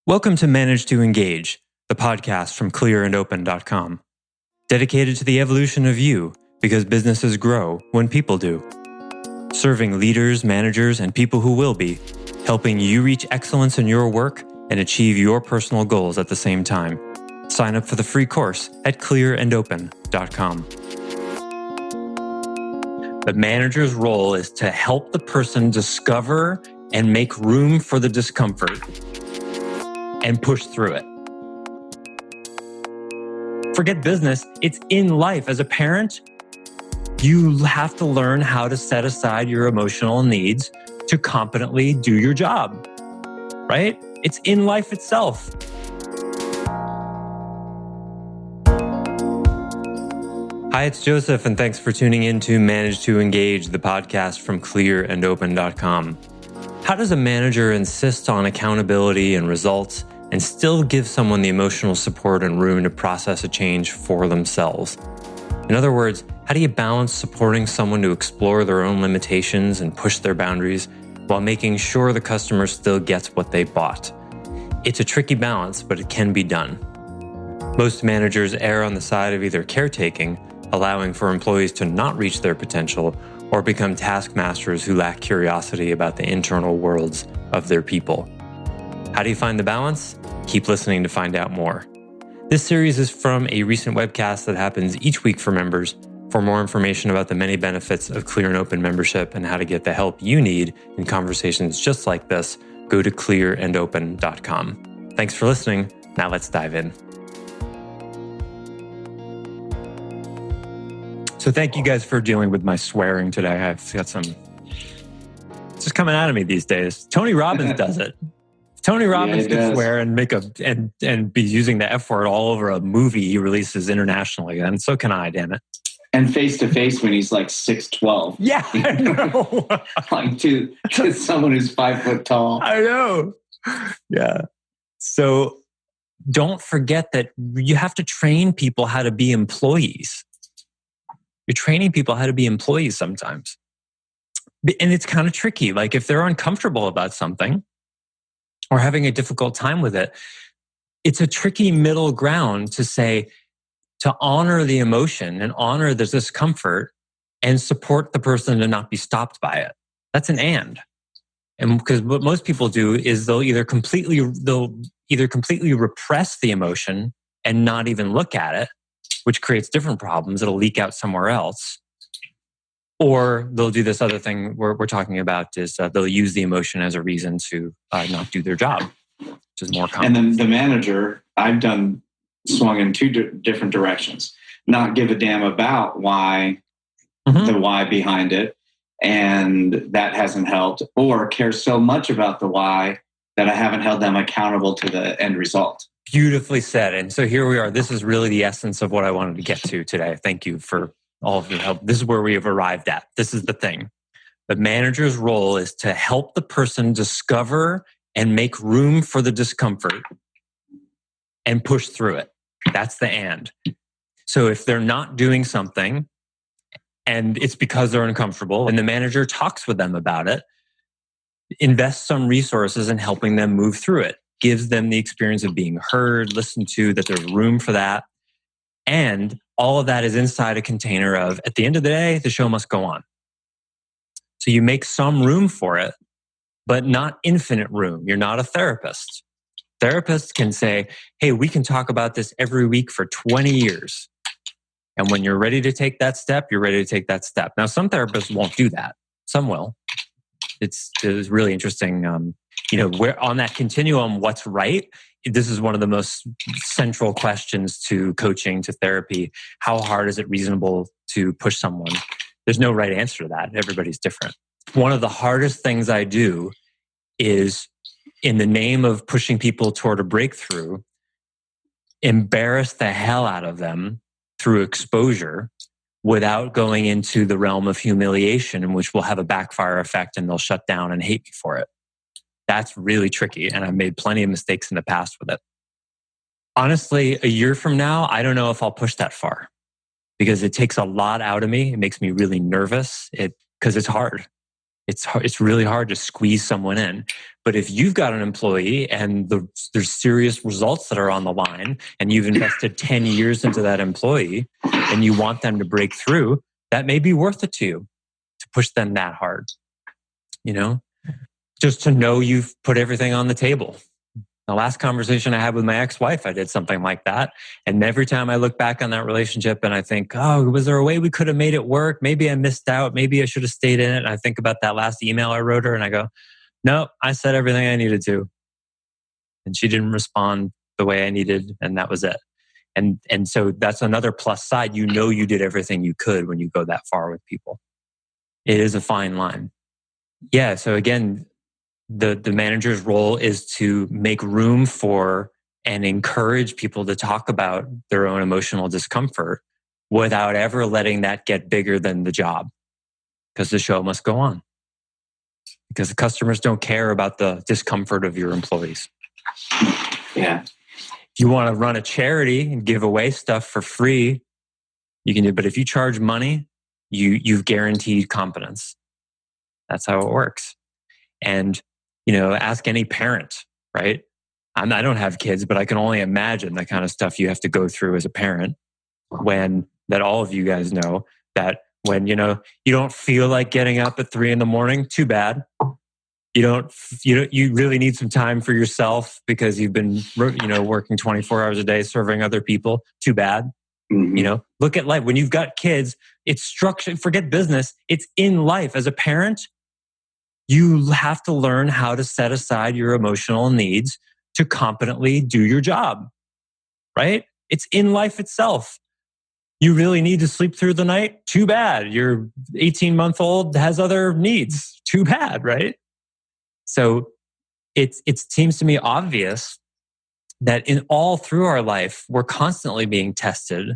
Welcome to Manage to Engage, the podcast from clearandopen.com. Dedicated to the evolution of you, because businesses grow when people do. Serving leaders, managers, and people who will be, helping you reach excellence in your work and achieve your personal goals at the same time. Sign up for the free course at clearandopen.com. The manager's role is to help the person discover and make room for the discomfort and push through it. Forget business, it's in life. As a parent, you have to learn how to set aside your emotional needs to competently do your job, right? It's in life itself. Hi, it's Joseph, and thanks for tuning in to Manage to Engage, the podcast from clearandopen.com. How does a manager insist on accountability and results and still give someone the emotional support and room to process a change for themselves? In other words, how do you balance supporting someone to explore their own limitations and push their boundaries while making sure the customer still gets what they bought? It's a tricky balance, but it can be done. Most managers err on the side of either caretaking, allowing for employees to not reach their potential, or become taskmasters who lack curiosity about the internal worlds of their people. How do you find the balance? Keep listening to find out more. This series is from a recent webcast that happens each week for members. For more information about the many benefits of Clear and Open membership and how to get the help you need in conversations just like this, go to clearandopen.com. Thanks for listening. Now let's dive in. So thank you guys for dealing with my swearing today. I've got some, it's just coming out of me these days. Tony Robbins does it. Tony Robbins could swear and make and be using the F word all over a movie he releases internationally, and so can I, damn it. And face to face when he's like 6'12". Yeah, I know. Like to someone who's 5 foot tall. I know. Yeah. So don't forget that you have to train people how to be employees. You're training people how to be employees sometimes. And it's kind of tricky. Like if they're uncomfortable about something or having a difficult time with it, it's a tricky middle ground to say, to honor the emotion and honor the discomfort and support the person to not be stopped by it. That's an and. And because what most people do is they'll either completely repress the emotion and not even look at it, which creates different problems. It'll leak out somewhere else. Or they'll do this other thing we're talking about is they'll use the emotion as a reason to not do their job, which is more common. And then the manager, I've swung in two different directions. Not give a damn about why, the why behind it, and that hasn't helped. Or care so much about the why that I haven't held them accountable to the end result. Beautifully said. And so here we are. This is really the essence of what I wanted to get to today. Thank you for all of your help. This is where we have arrived at. This is the thing. The manager's role is to help the person discover and make room for the discomfort and push through it. That's the and. So if they're not doing something and it's because they're uncomfortable and the manager talks with them about it, invests some resources in helping them move through it, gives them the experience of being heard, listened to, that there's room for that. And all of that is inside a container of, at the end of the day, the show must go on. So you make some room for it, but not infinite room. You're not a therapist. Therapists can say, hey, we can talk about this every week for 20 years. And when you're ready to take that step, you're ready to take that step. Now, some therapists won't do that. Some will. It's really interesting. Where on that continuum, what's right? This is one of the most central questions to coaching, to therapy. How hard is it reasonable to push someone? There's no right answer to that. Everybody's different. One of the hardest things I do is, in the name of pushing people toward a breakthrough, embarrass the hell out of them through exposure without going into the realm of humiliation, in which will have a backfire effect and they'll shut down and hate me for it. That's really tricky. And I've made plenty of mistakes in the past with it. Honestly, a year from now, I don't know if I'll push that far because it takes a lot out of me. It makes me really nervous because it's hard. It's really hard to squeeze someone in. But if you've got an employee and there's serious results that are on the line, and you've invested 10 years into that employee, and you want them to break through, that may be worth it to you to push them that hard. Just to know you've put everything on the table. The last conversation I had with my ex-wife, I did something like that. And every time I look back on that relationship and I think, oh, was there a way we could have made it work? Maybe I missed out. Maybe I should have stayed in it. And I think about that last email I wrote her and I go, no, I said everything I needed to. And she didn't respond the way I needed. And that was it. And so that's another plus side. You did everything you could when you go that far with people. It is a fine line. Yeah. So again, the manager's role is to make room for and encourage people to talk about their own emotional discomfort without ever letting that get bigger than the job, because the show must go on. Because the customers don't care about the discomfort of your employees. Yeah. If you want to run a charity and give away stuff for free, you can do it. But if you charge money, you've guaranteed competence. That's how it works. And ask any parent, right? I don't have kids, but I can only imagine the kind of stuff you have to go through as a parent that all of you guys know that when, you don't feel like getting up at 3 a.m, too bad. You really need some time for yourself because you've been, working 24 hours a day, serving other people. Too bad. Mm-hmm. Look at life. When you've got kids, it's structured, forget business. It's in life. As a parent, you have to learn how to set aside your emotional needs to competently do your job, right? It's in life itself. You really need to sleep through the night? Too bad. Your 18-month-old has other needs. Too bad, right? So it seems to me obvious that in all through our life, we're constantly being tested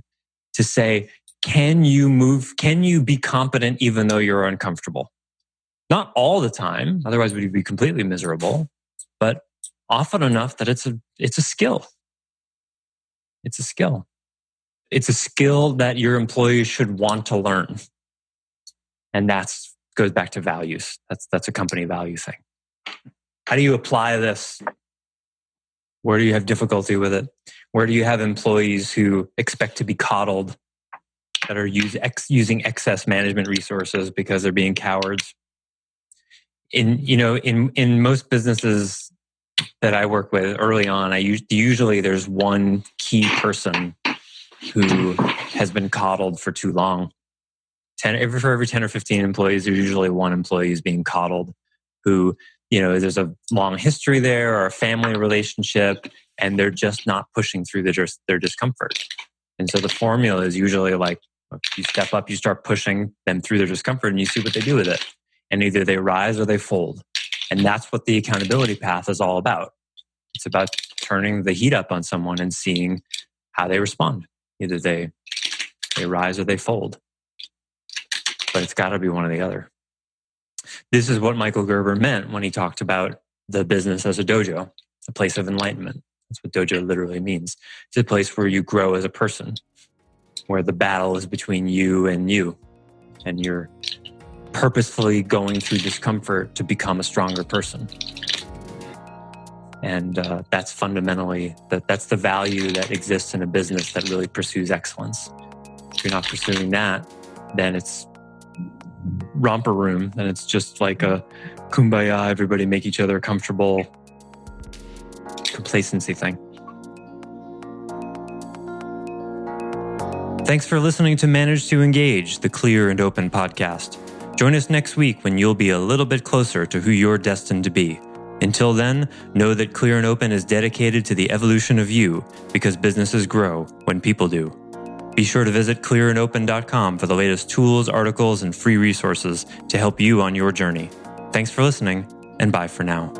to say, can you be competent even though you're uncomfortable? Not all the time, otherwise we'd be completely miserable, but often enough that it's a skill. It's a skill. It's a skill that your employees should want to learn. And goes back to values. That's a company value thing. How do you apply this? Where do you have difficulty with it? Where do you have employees who expect to be coddled, that are using excess management resources because they're being cowards? In most businesses that I work with early on, usually there's one key person who has been coddled for too long. For every 10 or 15 employees, there's usually one employee who's being coddled, who, there's a long history there or a family relationship, and they're just not pushing through their discomfort. And so the formula is usually like, you step up, you start pushing them through their discomfort, and you see what they do with it. And either they rise or they fold. And that's what the accountability path is all about. It's about turning the heat up on someone and seeing how they respond. Either they rise or they fold. But it's got to be one or the other. This is what Michael Gerber meant when he talked about the business as a dojo, a place of enlightenment. That's what dojo literally means. It's a place where you grow as a person, where the battle is between you, and you're purposefully going through discomfort to become a stronger person. And that's fundamentally, that's the value that exists in a business that really pursues excellence. If you're not pursuing that, then it's romper room, and it's just like a kumbaya, everybody make each other comfortable complacency thing. Thanks for listening to Manage to Engage, the Clear and Open podcast. Join us next week when you'll be a little bit closer to who you're destined to be. Until then, know that Clear and Open is dedicated to the evolution of you, because businesses grow when people do. Be sure to visit clearandopen.com for the latest tools, articles, and free resources to help you on your journey. Thanks for listening, and bye for now.